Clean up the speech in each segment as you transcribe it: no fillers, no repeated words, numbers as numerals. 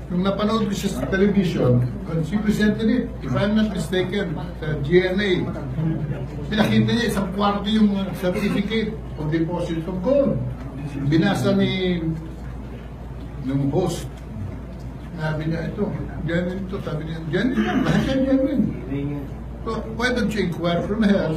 Nung napanood ko siya sa television, she presented it, if I'm not mistaken, sa GNA. Pinakita niya isang kwarto yung certificate of deposit of gold. Binasa ni nung host. Sabi niya, ito, genuine ito. Sabi niya, genuine, lahat yan genuine. So, why don't you inquire from her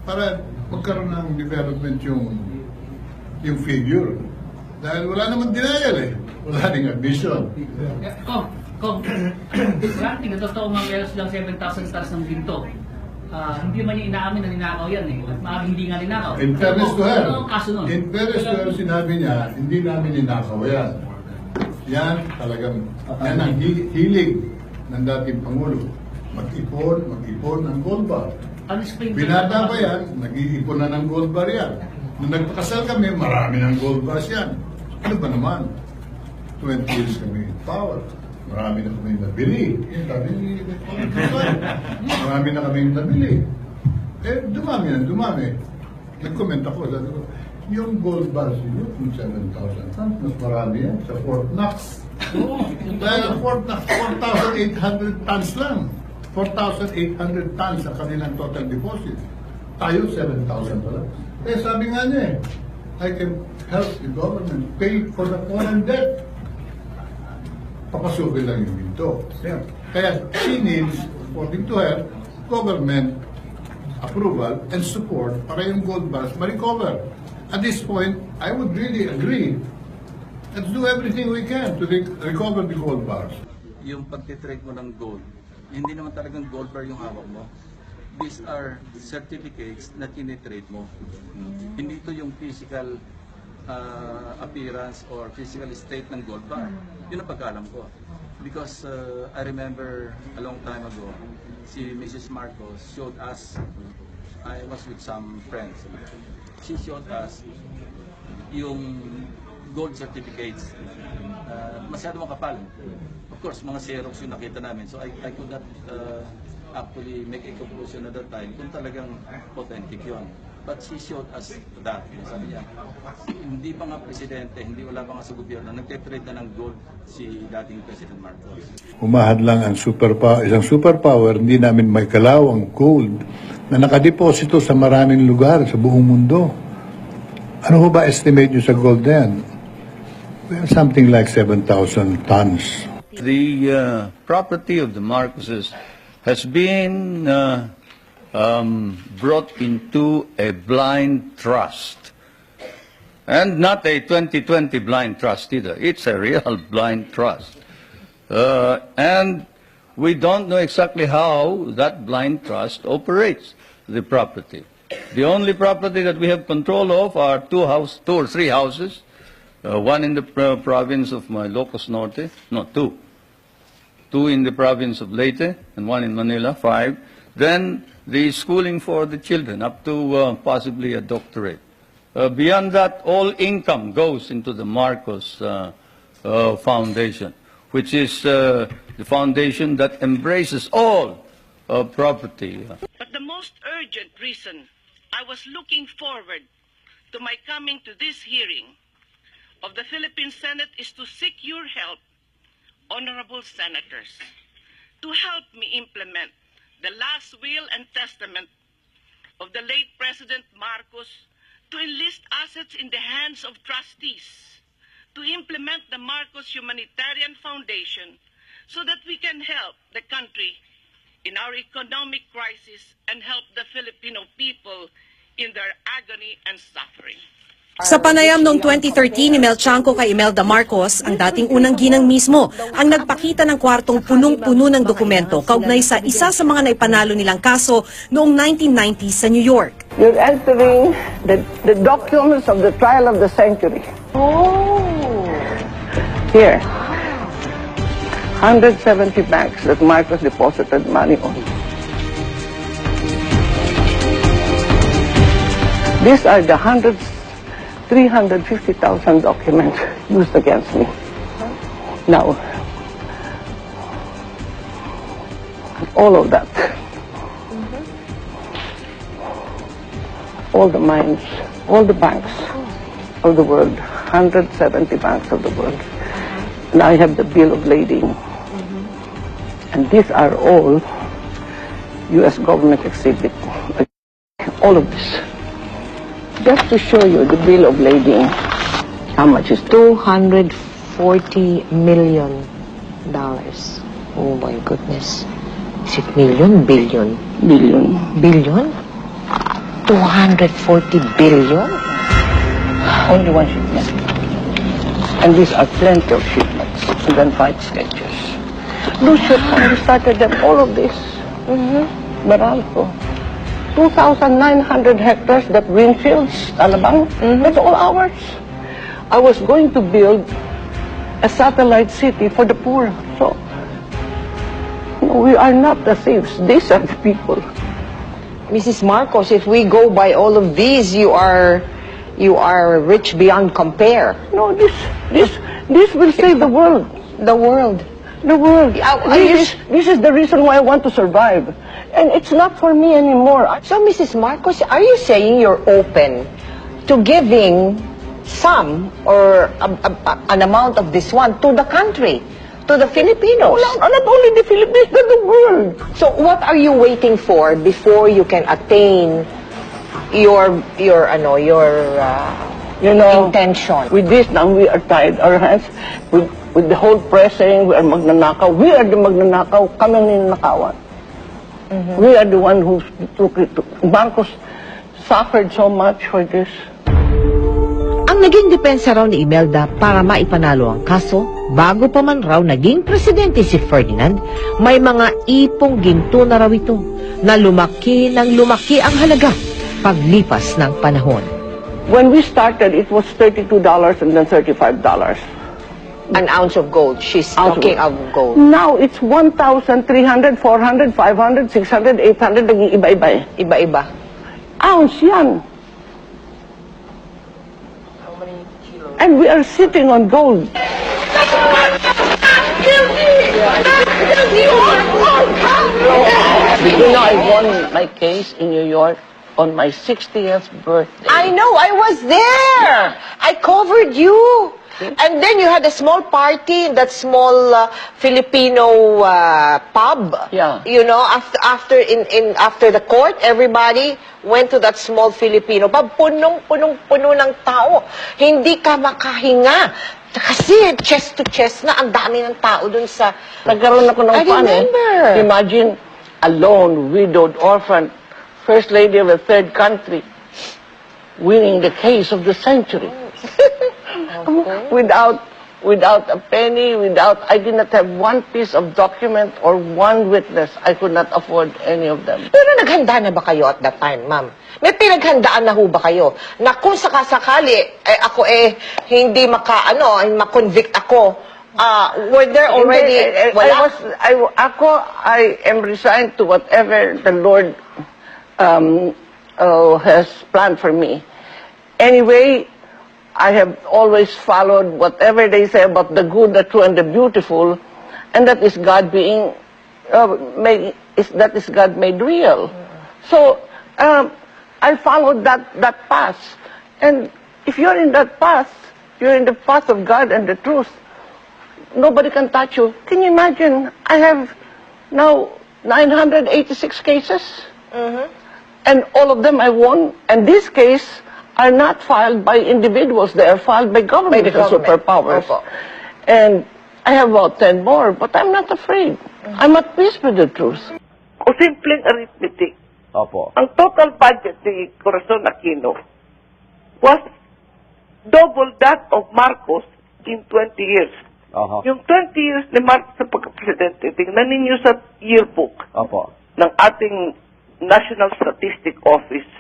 para magkaroon ng development yung figure. Dahil wala naman denial eh. Wala ding admission. Kung granting na totoo nga meron silang 7,000 stars ng ginto, hindi man niya inaamin na ninakaw yan eh. At maaaring hindi nga ninakaw. In fairness to her, ano ang kaso nun? in fairness to her, sinabi niya, hindi namin ninakaw yan. Yan talagang, yan ang hilig ng dating Pangulo. Mag-ipon ng gold bar. Binata pa yan, nag-iipon na ng gold bar yan. Nung nagpakasal kami, marami ng gold bars yan. Ano ba naman? 20 years kami in power. Marami na kami nabili. Marami na kami nabili. Eh, dumami. Nag-comment ako. Sabi ko, yung gold bars yun, kung 7,000 tons, mas marami yan sa Fort Knox. Dahil ang Fort Knox, 4,800 tons lang. 4,800 tons sa kanilang total deposit. Tayo, 7,000 pala. Eh, sabi nga niya I can help the government pay for the foreign debt. Papasukin lang yung ginto. Kaya she needs, according to her, government approval and support para yung gold bars ma-recover. At this point, I would really agree. Let's do everything we can to recover the gold bars. Yung pagtitrade mo ng gold, hindi naman talagang gold bar yung hawak mo. These are certificates na tinitrade mo. Hindi ito yung physical appearance or physical state ng gold bar. Yun ang pagkaalam ko. Because I remember a long time ago, si Mrs. Marcos showed us, I was with some friends, she showed us yung gold certificates. Masyado makapal. Of course, mga Xerox yung nakita namin. So I could not actually make a conclusion at that time kung talagang authentic yun. But she showed us that. Sabi niya, hindi pa nga presidente, hindi wala pa nga sa gobyerno, nagtitrade na ng gold si dating President Marcos. Umahad lang ang isang superpower, hindi namin may kalaw ang gold na nakadeposito sa maraming lugar sa buong mundo. Ano ho ba estimate nyo sa gold na yan? Well, something like 7,000 tons. The property of the Marcoses has been brought into a blind trust. And not a 2020 blind trust either. It's a real blind trust. And we don't know exactly how that blind trust operates the property. The only property that we have control of are two or three houses. One in the province of Ilocos Norte, no, two. Two in the province of Leyte, and one in Manila, 5. Then the schooling for the children, up to possibly a doctorate. Beyond that, all income goes into the Marcos Foundation, which is the foundation that embraces all property. But the most urgent reason I was looking forward to my coming to this hearing of the Philippine Senate is to seek your help, honorable senators, to help me implement the last will and testament of the late President Marcos to enlist assets in the hands of trustees, to implement the Marcos Humanitarian Foundation so that we can help the country in our economic crisis and help the Filipino people in their agony and suffering. Sa panayam noong 2013 ni Mel Chanco kay Imelda Marcos, ang dating unang ginang mismo ang nagpakita ng kwartong punong-puno ng dokumento kaugnay sa isa sa mga naipanalo nilang kaso noong 1990s sa New York. You're entering the documents of the trial of the century. Oh! Here, 170 banks that Marcos deposited money on. These are the 350,000 documents used against me. Now, all of that, all the mines, all the banks of the world, 170 banks of the world, Now I have the bill of lading. And these are all U.S. government exhibit. All of this. Just to show you the bill of lading. How much is $240 million. Oh my goodness. Is it million? Billion? billion? Billion? 240 billion? Only one shipment. And these are plenty of shipments. And then 5 sketches. Those shipments, we started them, all of this. Meralco. 2,900 hectares, that greenfields, Alabang, that's all ours. I was going to build a satellite city for the poor. So, no, we are not the thieves. These are the people. Mrs. Marcos, if we go by all of these, you are rich beyond compare. No, this will save the world. The world. The world. This is the reason why I want to survive. And it's not for me anymore. So, Mrs. Marcos, are you saying you're open to giving some or an amount of this one to the country, to the Filipinos? Not only the Philippines, but the world. So, what are you waiting for before you can attain your intention? With this now, we are tied our hands with the whole press saying we are magnanakaw. We are the magnanakaw. Kami ang ninanakawan. We are the one who took it. Marcos suffered so much for this. Ang naging depensa raw ni Imelda para maipanalo ang kaso, bago pa man raw naging presidente si Ferdinand, may mga ipong ginto na raw ito na lumaki ng lumaki ang halaga paglipas ng panahon. When we started, it was $32 and then $35. An ounce of gold. She's talking of gold. Now, it's 1,300, 400, 500, 600, 800, naging iba-iba eh. Iba-iba. Ounce yan. How many kilos? And we are sitting on gold. Did you know I won my case in New York on my 60th birthday? I know, I was there. I covered you. And then you had a small party in that small Filipino pub. Yeah. You know, after the court, everybody went to that small Filipino pub. Punong-puno ng tao. Hindi ka makahinga. Kasi chest to chest na ang dami ng tao dun sa... Nagkaroon ako ng I fun eh. remember. Imagine, alone, widowed, orphan, first lady of a third country, winning the case of the century. Without a penny, I did not have one piece of document or one witness. I could not afford any of them. Pero naghanda na ba kayo at that time, ma'am? May pinaghandaan na ho ba kayo? Na kung sakasakali, ako hindi makonvict ako, were there already, wala? I am resigned to whatever the Lord has planned for me. Anyway, I have always followed whatever they say about the good, the true, and the beautiful, and that is God being that is God made real. So I followed that path, and if you're in that path, you're in the path of God and the truth. Nobody can touch you. Can you imagine? I have now 986 cases, and all of them I won. And this case are not filed by individuals. They are filed by government, superpowers. And I have about 10 more, but I'm not afraid. I'm at peace with the truth. O simpleng arithmetic. Opo. Ang total budget ni Corazon Aquino was double that of Marcos in 20 years. Yung 20 years ni Marcos sa pagka-presidente, tingnan ninyo sa yearbook ng ating National Statistic Office.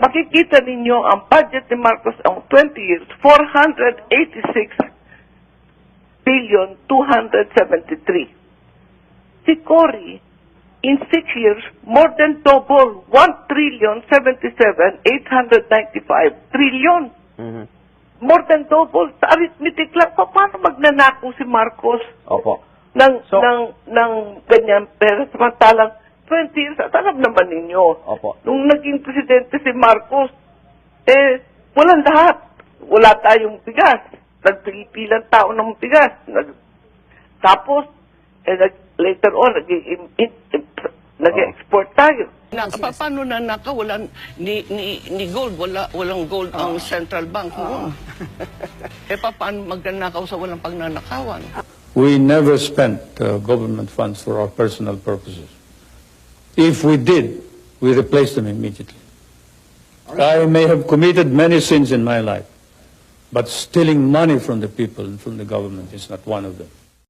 Makikita ninyo ang budget ni Marcos ang 20 years, 486,273. Si Cory, in 6 years, more than double, 1,077,895 trillion. More than double. Sa arithmetic lang, paano magnanako si Marcos ng ganyan pera? Samantalang 20 years, at alam naman ninyo, nung naging presidente si Marcos, walang lahat. Wala tayong bigas. nagpilipilang tao ng bigas. Tapos, later on, nag-export tayo. Paano na nakawalan ni gold? Walang gold ang central bank noon. Paano magnanakaw sa walang pagnanakawan? We never spent government funds for our personal purposes. If we did, we replaced them immediately. I may have committed many sins in my life, but stealing money from the people and from the government is not one of them.